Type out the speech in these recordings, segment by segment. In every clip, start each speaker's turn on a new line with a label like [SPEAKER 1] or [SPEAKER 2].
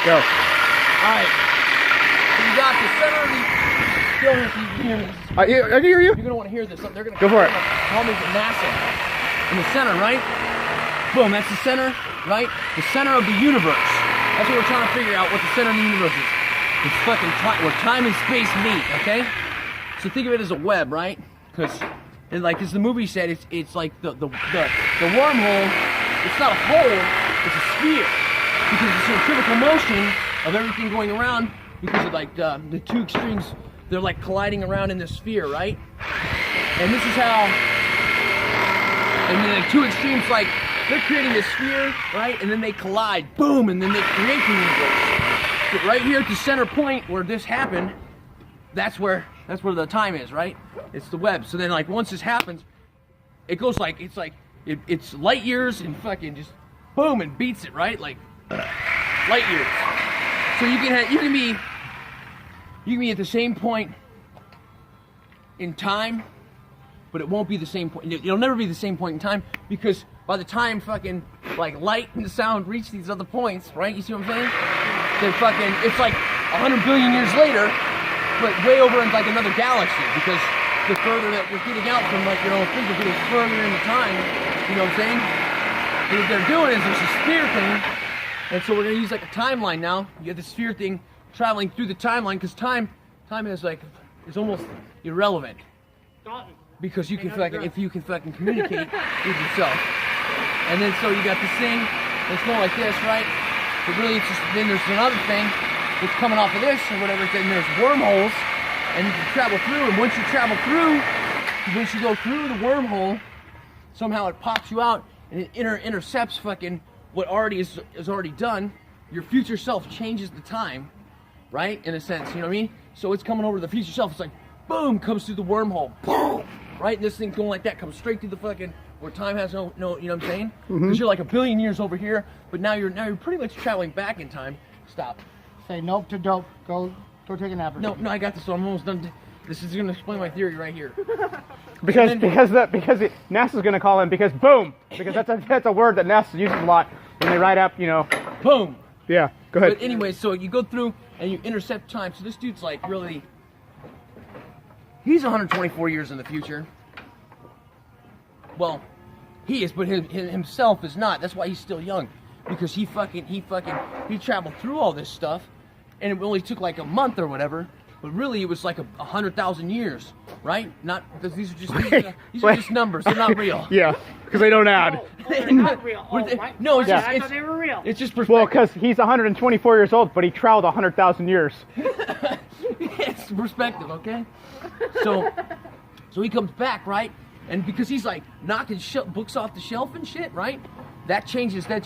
[SPEAKER 1] Go.
[SPEAKER 2] Alright. So you got the center of the... Still here, so you can hear me.
[SPEAKER 1] I can hear you.
[SPEAKER 2] You're going to want to hear this. They're going to
[SPEAKER 1] Go for it.
[SPEAKER 2] call me NASA. In the center, right? Boom, that's the center, right? The center of the universe. That's what we're trying to figure out, what the center of the universe is. It's fucking time, where time and space meet, okay? So think of it as a web, right? Because, like as the movie said, it's like the wormhole. It's not a hole, it's a sphere, because it's a centrifugal motion of everything going around. Because of like the two extremes, they're like colliding around in this sphere, right? And this is how. And then the two extremes, like they're creating this sphere, right? And then they collide, boom, and then they create the universe. But right here at the center point where this happened, that's where the time is, right? It's the web. So then, like, once this happens, it goes like it's light years and fucking just boom and beats it, right? Like light years. So you can be at the same point in time, but it won't be the same point. It'll never be the same point in time, because by the time fucking like light and sound reach these other points, right? You see what I'm saying? Then fucking it's like 100 billion years later, but way over in like another galaxy, because the further that we're getting out from, like, things are getting further into time. You know what I'm saying? And what they're doing is there's a sphere thing, and so we're gonna use like a timeline now. You get the sphere thing traveling through the timeline, because time is like, it's almost irrelevant, because you can fucking, if you can fucking communicate with yourself. And then so you got this thing that's going like this, right? But really it's just, then there's another thing that's coming off of this or whatever, then there's wormholes, and you can travel through, and once you travel through, once you go through the wormhole, somehow it pops you out, and it intercepts fucking what already is already done. Your future self changes the time, right? In a sense, you know what I mean? So it's coming over to the future self, it's like, boom, comes through the wormhole, boom, right? And this thing going like that, comes straight through the fucking, where time has no, you know what I'm saying? Because you're like a billion years over here, but now you're pretty much traveling back in time. Stop.
[SPEAKER 3] Say nope to dope. Go take a nap.
[SPEAKER 2] No, I got this. So I'm almost done. This is gonna explain my theory right here.
[SPEAKER 1] Because NASA's gonna call in, because boom, because that's a word that NASA uses a lot when they write up,
[SPEAKER 2] Boom.
[SPEAKER 1] Yeah, go ahead.
[SPEAKER 2] But anyway, so you go through and you intercept time. So this dude's like really, he's 124 years in the future. Well, he is, but himself is not. That's why he's still young, because he traveled through all this stuff, and it only took like a month or whatever. But really, it was like 100,000 years, right? Not, these are just numbers. They're not real.
[SPEAKER 1] Yeah, because they don't add.
[SPEAKER 3] Oh, they're not real.
[SPEAKER 2] No, it's just,
[SPEAKER 3] I thought they were real.
[SPEAKER 2] It's just perspective.
[SPEAKER 1] Well, because he's 124 years old, but he traveled 100,000 years.
[SPEAKER 2] It's perspective, okay? So he comes back, right? And because he's like knocking books off the shelf and shit, right? That changes the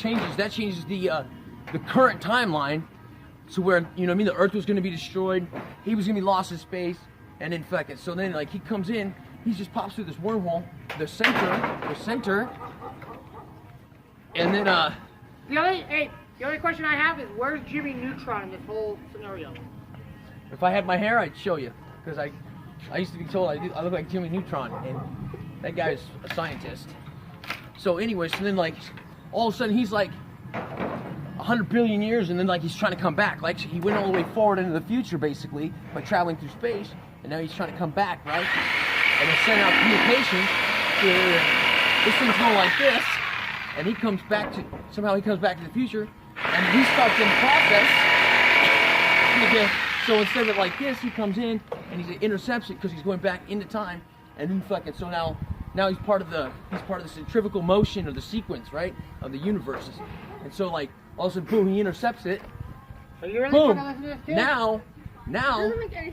[SPEAKER 2] current timeline. So where, you know what I mean, the Earth was going to be destroyed, he was going to be lost in space, and then fucking, so then like he comes in, he just pops through this wormhole, the center, and then
[SPEAKER 3] The only question I have is, where's Jimmy Neutron in this whole scenario?
[SPEAKER 2] if I had my hair, I'd show you, because I used to be told I look like Jimmy Neutron, and that guy's a scientist. So anyway, so then like all of a sudden he's like 100 billion years, and then like he's trying to come back. Like he went all the way forward into the future basically by traveling through space, and now he's trying to come back, right? And they're sending out communication. This thing's going like this, and he comes back to the future, and he starts in the process. So instead of like this, he comes in and he intercepts it because he's going back into time, and then fucking, so now he's part of the centrifugal motion of the sequence, right, of the universes. And so like all of a sudden, boom, he intercepts it.
[SPEAKER 3] Are you really
[SPEAKER 2] Boom.
[SPEAKER 3] gonna listen to this kid?
[SPEAKER 2] Now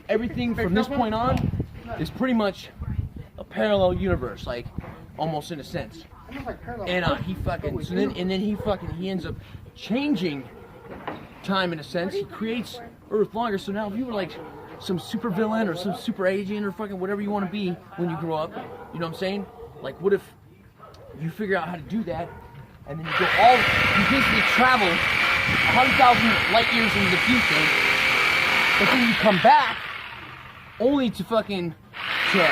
[SPEAKER 2] everything from this point on is pretty much a parallel universe, like almost in a sense. And he ends up changing time in a sense. He creates Earth longer. So now if you were like some super villain or some super agent or fucking whatever you want to be when you grow up, you know what I'm saying? Like, what if you figure out how to do that, and then you basically travel 100,000 light years into the future, but then you come back only to fucking to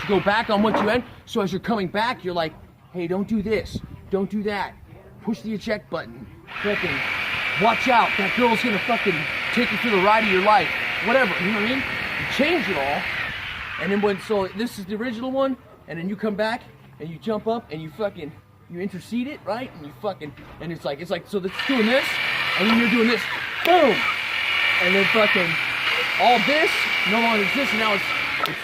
[SPEAKER 2] go back on what you end. So as you're coming back, you're like, hey, don't do this, don't do that, push the eject button, fucking watch out, that girl's gonna fucking take you for the ride of your life. Whatever, you know what I mean? You change it all, and then so this is the original one, and then you come back, and you jump up, and you intercede it, right? And you fucking, and it's like, so it's doing this, and then you're doing this, boom! And then fucking, all this no longer exists, and now it's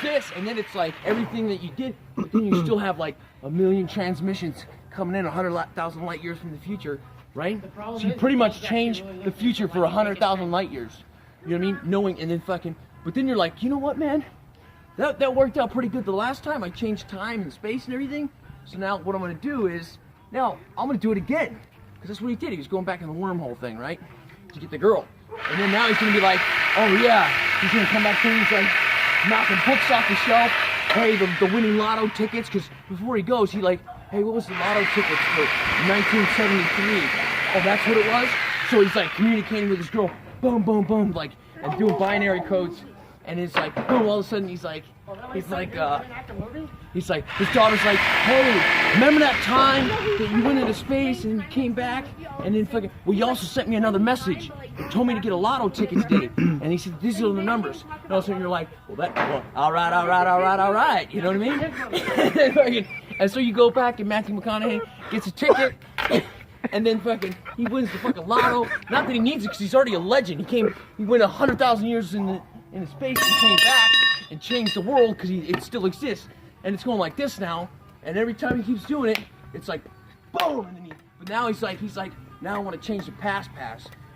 [SPEAKER 2] this, and then it's like everything that you did, but then you still have like 1 million transmissions coming in 100,000 light years from the future, right? So you pretty much change the future for 100,000 light years. You know what I mean? Knowing, and then fucking, but then you're like, you know what, man? That worked out pretty good the last time. I changed time and space and everything. So now what I'm gonna do is, now I'm gonna do it again. Because that's what he did. He was going back in the wormhole thing, right? To get the girl. And then now he's gonna be like, oh yeah, he's gonna come back here and he's like, knocking books off the shelf. Hey, the winning lotto tickets, because before he goes, he like, hey, what was the lotto tickets for 1973? Oh, that's what it was? So he's like communicating with his girl, boom, boom, boom, like, and doing binary codes. And it's like, boom, all of a sudden he's like, his daughter's like, hey, remember that time that you went into space and you came back? And then fucking, well, you also sent me another message. You told me to get a lotto ticket today. And he said, these are the numbers. And all of a sudden you're like, well, all right. You know what I mean? And so you go back and Matthew McConaughey gets a ticket. And then fucking, he wins the fucking lotto. Not that he needs it, because he's already a legend. He went 100,000 years in space and came back and changed the world because it still exists. And it's going like this now. And every time he keeps doing it, it's like, boom. And then but now he's like, now I want to change the past.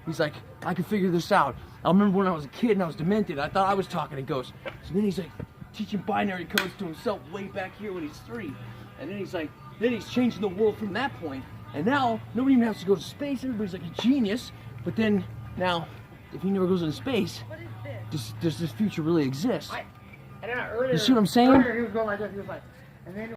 [SPEAKER 2] He's like, I can figure this out. I remember when I was a kid and I was demented. I thought I was talking to ghosts. So then he's like teaching binary codes to himself way back here when he's 3. And then he's like, he's changing the world from that point. And now, nobody even has to go to space. Everybody's like a genius. But then, now, if he never goes into space, does this future really exist?
[SPEAKER 3] And then earlier,
[SPEAKER 2] you see what I'm saying?
[SPEAKER 3] Earlier he was going like this. He was like, and then